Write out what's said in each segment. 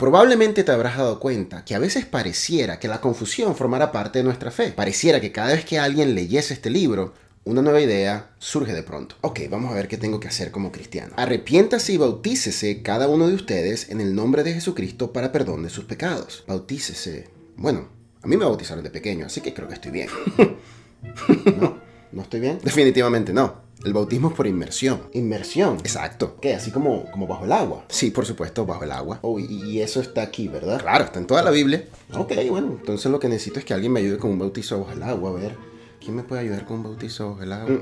Probablemente te habrás dado cuenta que a veces pareciera que la confusión formara parte de nuestra fe. Pareciera que cada vez que alguien leyese este libro, una nueva idea surge de pronto. Ok, vamos a ver qué tengo que hacer como cristiano. Arrepiéntase y bautícese cada uno de ustedes en el nombre de Jesucristo para perdón de sus pecados. Bautícese. Bueno, a mí me bautizaron de pequeño, así que creo que estoy bien. ¿No? ¿No estoy bien? Definitivamente no. El bautismo es por inmersión. ¿Inmersión? Exacto. ¿Qué? ¿Así como bajo el agua? Sí, por supuesto, bajo el agua. Oh, y eso está aquí, ¿verdad? Claro, está en toda la Biblia. Ok, bueno, entonces lo que necesito es que alguien me ayude con un bautizo bajo el agua. A ver, ¿quién me puede ayudar con un bautizo bajo el agua?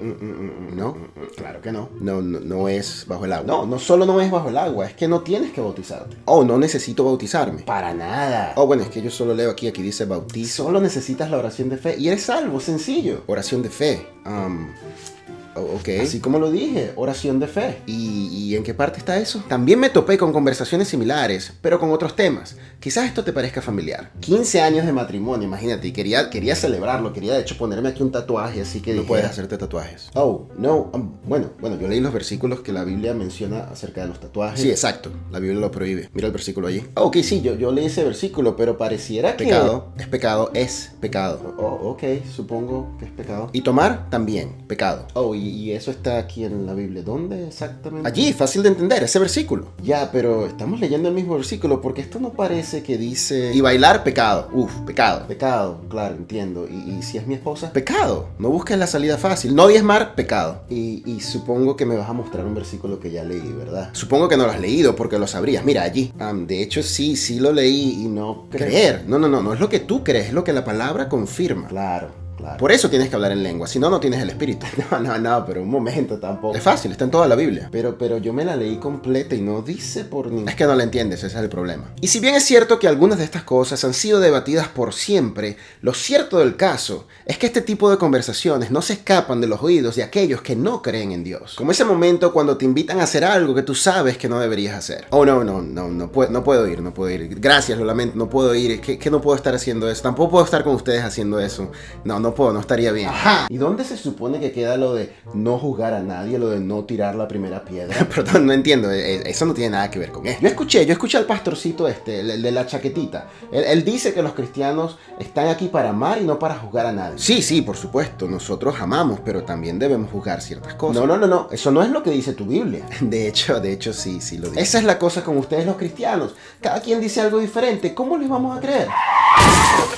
¿No? Claro que no. No es bajo el agua. No solo no es bajo el agua, es que no tienes que bautizarte. Oh, no necesito bautizarme. Para nada. Oh, bueno, es que yo solo leo aquí dice bautizo. Solo necesitas la oración de fe y eres salvo, sencillo. Oración de fe. Ok. Así como lo dije, oración de fe. ¿Y en qué parte está eso? También me topé con conversaciones similares, pero con otros temas. Quizás esto te parezca familiar. 15 años de matrimonio, imagínate, y quería celebrarlo, quería de hecho ponerme aquí un tatuaje, así que... No puedes hacerte tatuajes. Oh, no, bueno, yo leí los versículos que la Biblia menciona acerca de los tatuajes. Sí, exacto, la Biblia lo prohíbe. Mira el versículo allí. Ok, sí, yo leí ese versículo, pero pareciera que... Es pecado. Oh, ok, supongo que es pecado. Y tomar, también, pecado. Oh, y eso está aquí en la Biblia. ¿Dónde exactamente? Allí, fácil de entender, ese versículo. Ya, pero estamos leyendo el mismo versículo porque esto no parece que dice... Y bailar, pecado. Pecado. Pecado, claro, entiendo. ¿Y si es mi esposa? Pecado. No busques la salida fácil. No diezmar, pecado. Y supongo que me vas a mostrar un versículo que ya leí, ¿verdad? Supongo que no lo has leído porque lo sabrías. Mira, allí. De hecho, sí lo leí y no... Creer. No es lo que tú crees, es lo que la palabra confirma. Claro. Por eso tienes que hablar en lengua, si no, no tienes el espíritu. No, pero un momento tampoco. Es fácil, está en toda la Biblia. Pero yo me la leí completa y no dice por ni... Es que no la entiendes, ese es el problema. Y si bien es cierto que algunas de estas cosas han sido debatidas por siempre, lo cierto del caso es que este tipo de conversaciones no se escapan de los oídos de aquellos que no creen en Dios. Como ese momento cuando te invitan a hacer algo que tú sabes que no deberías hacer. Oh, no puedo ir. Gracias, lo lamento, no puedo ir. Que no puedo estar haciendo eso. Tampoco puedo estar con ustedes haciendo eso. No puedo, no estaría bien. Ajá. ¿Y dónde se supone que queda lo de no juzgar a nadie, lo de no tirar la primera piedra? Perdón, no entiendo. Eso no tiene nada que ver con eso. Yo escuché al pastorcito el de la chaquetita. Él dice que los cristianos están aquí para amar y no para juzgar a nadie. Sí, por supuesto. Nosotros amamos, pero también debemos juzgar ciertas cosas. No. Eso no es lo que dice tu Biblia. De hecho, sí lo dice. Esa es la cosa con ustedes los cristianos. Cada quien dice algo diferente. ¿Cómo les vamos a creer?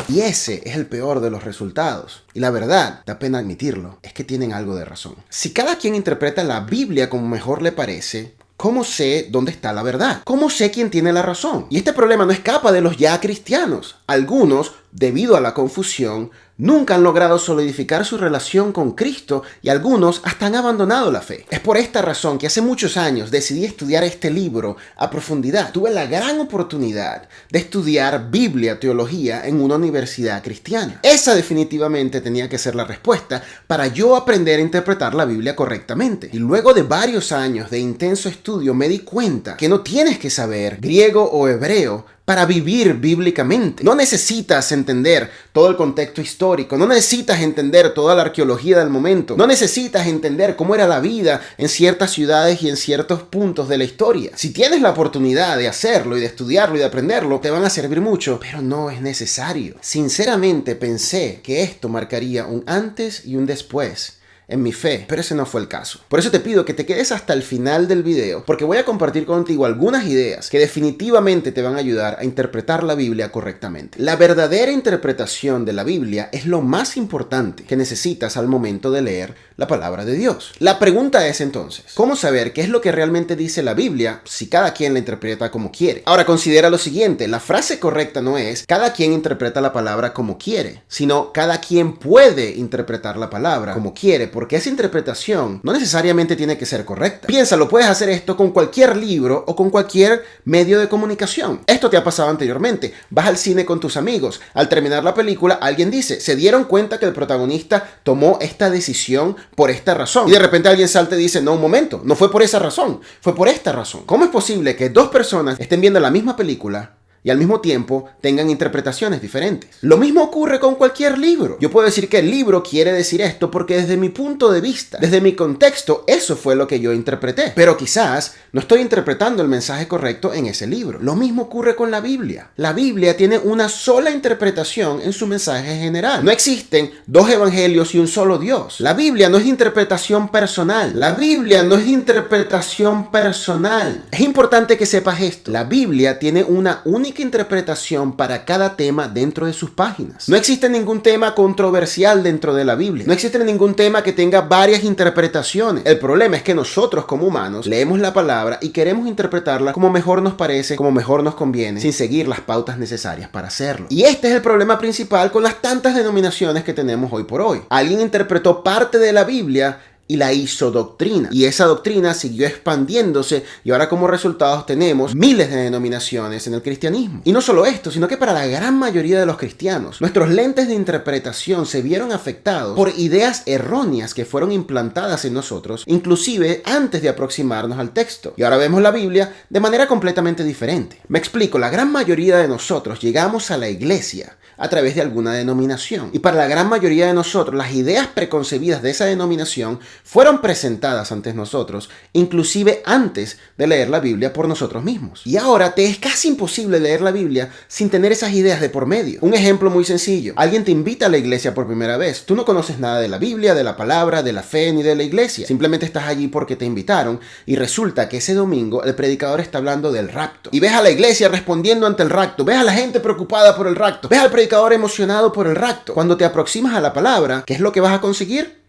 Y ese es el peor de los resultados. Y la verdad, da pena admitirlo, es que tienen algo de razón. Si cada quien interpreta la Biblia como mejor le parece, ¿cómo sé dónde está la verdad? ¿Cómo sé quién tiene la razón? Y este problema no escapa de los ya cristianos. Algunos, debido a la confusión, nunca han logrado solidificar su relación con Cristo y algunos hasta han abandonado la fe. Es por esta razón que hace muchos años decidí estudiar este libro a profundidad. Tuve la gran oportunidad de estudiar Biblia, teología en una universidad cristiana. Esa definitivamente tenía que ser la respuesta para yo aprender a interpretar la Biblia correctamente. Y luego de varios años de intenso estudio me di cuenta que no tienes que saber griego o hebreo para vivir bíblicamente. No necesitas entender todo el contexto histórico, no necesitas entender toda la arqueología del momento, no necesitas entender cómo era la vida en ciertas ciudades y en ciertos puntos de la historia. Si tienes la oportunidad de hacerlo y de estudiarlo y de aprenderlo, te van a servir mucho, pero no es necesario. Sinceramente pensé que esto marcaría un antes y un después en mi fe, pero ese no fue el caso. Por eso te pido que te quedes hasta el final del video, porque voy a compartir contigo algunas ideas que definitivamente te van a ayudar a interpretar la Biblia correctamente. La verdadera interpretación de la Biblia es lo más importante que necesitas al momento de leer la palabra de Dios. La pregunta es entonces, ¿cómo saber qué es lo que realmente dice la Biblia si cada quien la interpreta como quiere? Ahora considera lo siguiente, la frase correcta no es cada quien interpreta la palabra como quiere, sino cada quien puede interpretar la palabra como quiere, porque esa interpretación no necesariamente tiene que ser correcta. Piénsalo, puedes hacer esto con cualquier libro o con cualquier medio de comunicación. Esto te ha pasado anteriormente. Vas al cine con tus amigos. Al terminar la película, alguien dice, ¿se dieron cuenta que el protagonista tomó esta decisión por esta razón? Y de repente alguien salta y dice, no, un momento, no fue por esa razón, fue por esta razón. ¿Cómo es posible que dos personas estén viendo la misma película y al mismo tiempo tengan interpretaciones diferentes. Lo mismo ocurre con cualquier libro. Yo puedo decir que el libro quiere decir esto porque desde mi punto de vista, desde mi contexto, eso fue lo que yo interpreté. Pero quizás no estoy interpretando el mensaje correcto en ese libro. Lo mismo ocurre con la Biblia. La Biblia tiene una sola interpretación en su mensaje general. No existen dos evangelios y un solo Dios. La Biblia no es de interpretación personal. La Biblia no es de interpretación personal. Es importante que sepas esto. La Biblia tiene una única interpretación para cada tema dentro de sus páginas. No existe ningún tema controversial dentro de la Biblia. No existe ningún tema que tenga varias interpretaciones. El problema es que nosotros como humanos leemos la palabra y queremos interpretarla como mejor nos parece, como mejor nos conviene, sin seguir las pautas necesarias para hacerlo. Y este es el problema principal con las tantas denominaciones que tenemos hoy por hoy. Alguien interpretó parte de la Biblia y la hizo doctrina. Y esa doctrina siguió expandiéndose y ahora como resultados tenemos miles de denominaciones en el cristianismo. Y no solo esto, sino que para la gran mayoría de los cristianos, nuestros lentes de interpretación se vieron afectados por ideas erróneas que fueron implantadas en nosotros, inclusive antes de aproximarnos al texto. Y ahora vemos la Biblia de manera completamente diferente. Me explico, la gran mayoría de nosotros llegamos a la iglesia a través de alguna denominación. Y para la gran mayoría de nosotros, las ideas preconcebidas de esa denominación fueron presentadas ante nosotros, inclusive antes de leer la Biblia por nosotros mismos. Y ahora te es casi imposible leer la Biblia sin tener esas ideas de por medio. Un ejemplo muy sencillo. Alguien te invita a la iglesia por primera vez. Tú no conoces nada de la Biblia, de la palabra, de la fe ni de la iglesia. Simplemente estás allí porque te invitaron y resulta que ese domingo el predicador está hablando del rapto. Y ves a la iglesia respondiendo ante el rapto. Ves a la gente preocupada por el rapto. Ves al predicador emocionado por el rapto. Cuando te aproximas a la palabra, ¿qué es lo que vas a conseguir?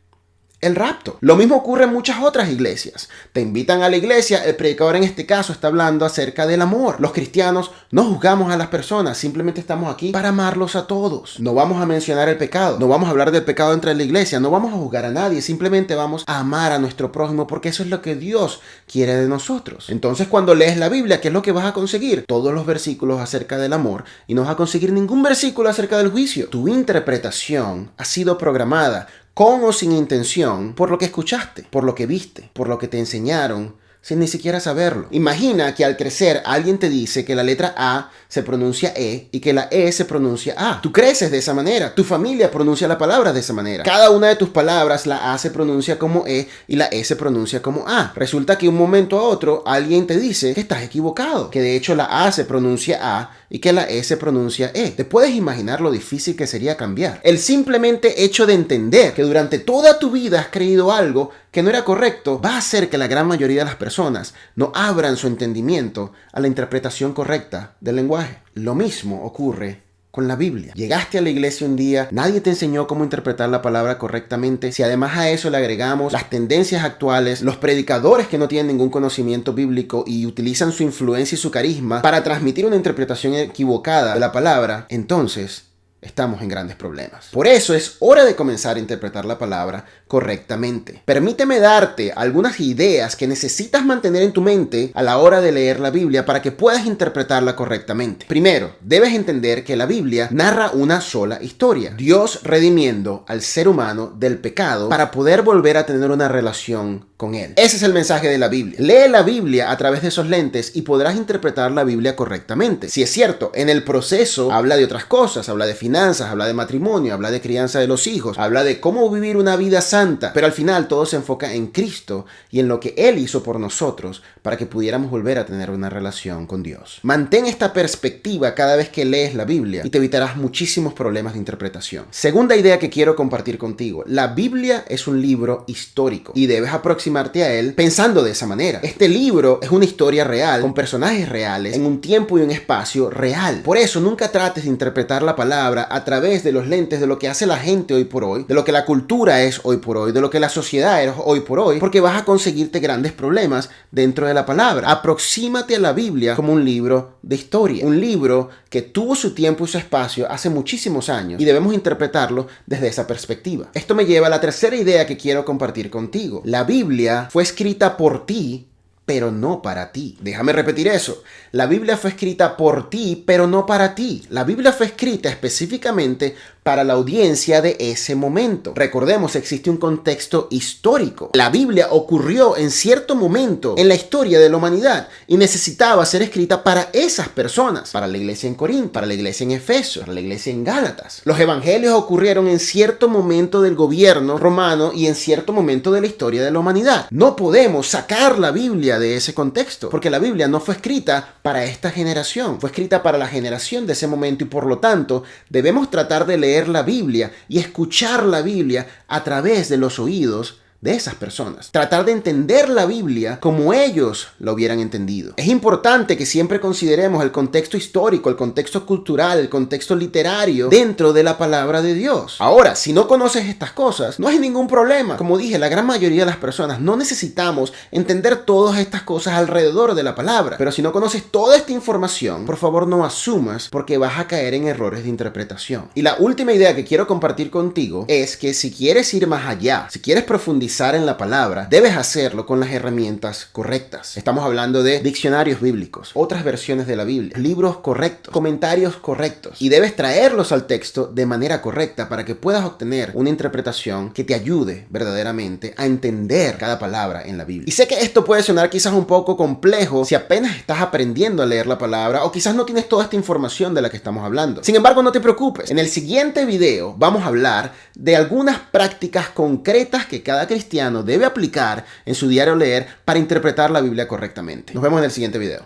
El rapto. Lo mismo ocurre en muchas otras iglesias. Te invitan a la iglesia, el predicador en este caso está hablando acerca del amor. Los cristianos no juzgamos a las personas, simplemente estamos aquí para amarlos a todos. No vamos a mencionar el pecado, no vamos a hablar del pecado dentro de la iglesia, no vamos a juzgar a nadie, simplemente vamos a amar a nuestro prójimo porque eso es lo que Dios quiere de nosotros. Entonces cuando lees la Biblia, ¿qué es lo que vas a conseguir? Todos los versículos acerca del amor y no vas a conseguir ningún versículo acerca del juicio. Tu interpretación ha sido programada con o sin intención, por lo que escuchaste, por lo que viste, por lo que te enseñaron, sin ni siquiera saberlo. Imagina que al crecer alguien te dice que la letra A se pronuncia E y que la E se pronuncia A. Tú creces de esa manera, tu familia pronuncia la palabra de esa manera. Cada una de tus palabras, la A se pronuncia como E y la E se pronuncia como A. Resulta que de un momento a otro alguien te dice que estás equivocado, que de hecho la A se pronuncia A y que la E se pronuncia E. ¿Te puedes imaginar lo difícil que sería cambiar? El simplemente hecho de entender que durante toda tu vida has creído algo que no era correcto va a hacer que la gran mayoría de las personas no abran su entendimiento a la interpretación correcta del lenguaje. Lo mismo ocurre con la Biblia. Llegaste a la iglesia un día, nadie te enseñó cómo interpretar la palabra correctamente. Si además a eso le agregamos las tendencias actuales, los predicadores que no tienen ningún conocimiento bíblico y utilizan su influencia y su carisma para transmitir una interpretación equivocada de la palabra, entonces estamos en grandes problemas. Por eso es hora de comenzar a interpretar la palabra correctamente. Permíteme darte algunas ideas que necesitas mantener en tu mente a la hora de leer la Biblia para que puedas interpretarla correctamente. Primero, debes entender que la Biblia narra una sola historia. Dios redimiendo al ser humano del pecado para poder volver a tener una relación con Él. Ese es el mensaje de la Biblia. Lee la Biblia a través de esos lentes y podrás interpretar la Biblia correctamente. Si es cierto, en el proceso habla de otras cosas, habla de finanzas, habla de matrimonio, habla de crianza de los hijos, habla de cómo vivir una vida santa, pero al final todo se enfoca en Cristo y en lo que Él hizo por nosotros para que pudiéramos volver a tener una relación con Dios. Mantén esta perspectiva cada vez que lees la Biblia y te evitarás muchísimos problemas de interpretación. Segunda idea que quiero compartir contigo. La Biblia es un libro histórico y debes aproximarte a él pensando de esa manera. Este libro es una historia real, con personajes reales, en un tiempo y un espacio real. Por eso nunca trates de interpretar la palabra a través de los lentes de lo que hace la gente hoy por hoy, de lo que la cultura es hoy por hoy, de lo que la sociedad es hoy por hoy, porque vas a conseguirte grandes problemas dentro de la palabra. Aproxímate a la Biblia como un libro de historia, un libro que tuvo su tiempo y su espacio hace muchísimos años y debemos interpretarlo desde esa perspectiva. Esto me lleva a la tercera idea que quiero compartir contigo. La Biblia fue escrita por ti, pero no para ti. Déjame repetir eso. La Biblia fue escrita por ti, pero no para ti. La Biblia fue escrita específicamente para la audiencia de ese momento. Recordemos, existe un contexto histórico. La Biblia ocurrió en cierto momento en la historia de la humanidad y necesitaba ser escrita para esas personas, para la iglesia en Corinto, para la iglesia en Efesios, para la iglesia en Gálatas. Los evangelios ocurrieron en cierto momento del gobierno romano y en cierto momento de la historia de la humanidad. No podemos sacar la Biblia de ese contexto, porque la Biblia no fue escrita para esta generación, fue escrita para la generación de ese momento y por lo tanto debemos tratar de leer la Biblia y escuchar la Biblia a través de los oídos de esas personas. Tratar de entender la Biblia como ellos lo hubieran entendido. Es importante que siempre consideremos el contexto histórico, el contexto cultural, el contexto literario dentro de la palabra de Dios. Ahora, si no conoces estas cosas, no hay ningún problema. Como dije, la gran mayoría de las personas no necesitamos entender todas estas cosas alrededor de la palabra. Pero si no conoces toda esta información, por favor no asumas porque vas a caer en errores de interpretación. Y la última idea que quiero compartir contigo es que si quieres ir más allá, si quieres profundizar en la palabra, debes hacerlo con las herramientas correctas. Estamos hablando de diccionarios bíblicos, otras versiones de la Biblia, libros correctos, comentarios correctos, y debes traerlos al texto de manera correcta para que puedas obtener una interpretación que te ayude verdaderamente a entender cada palabra en la Biblia. Y sé que esto puede sonar quizás un poco complejo si apenas estás aprendiendo a leer la palabra o quizás no tienes toda esta información de la que estamos hablando. Sin embargo, no te preocupes. En el siguiente video vamos a hablar de algunas prácticas concretas que cada cristiano debe aplicar en su diario leer para interpretar la Biblia correctamente. Nos vemos en el siguiente video.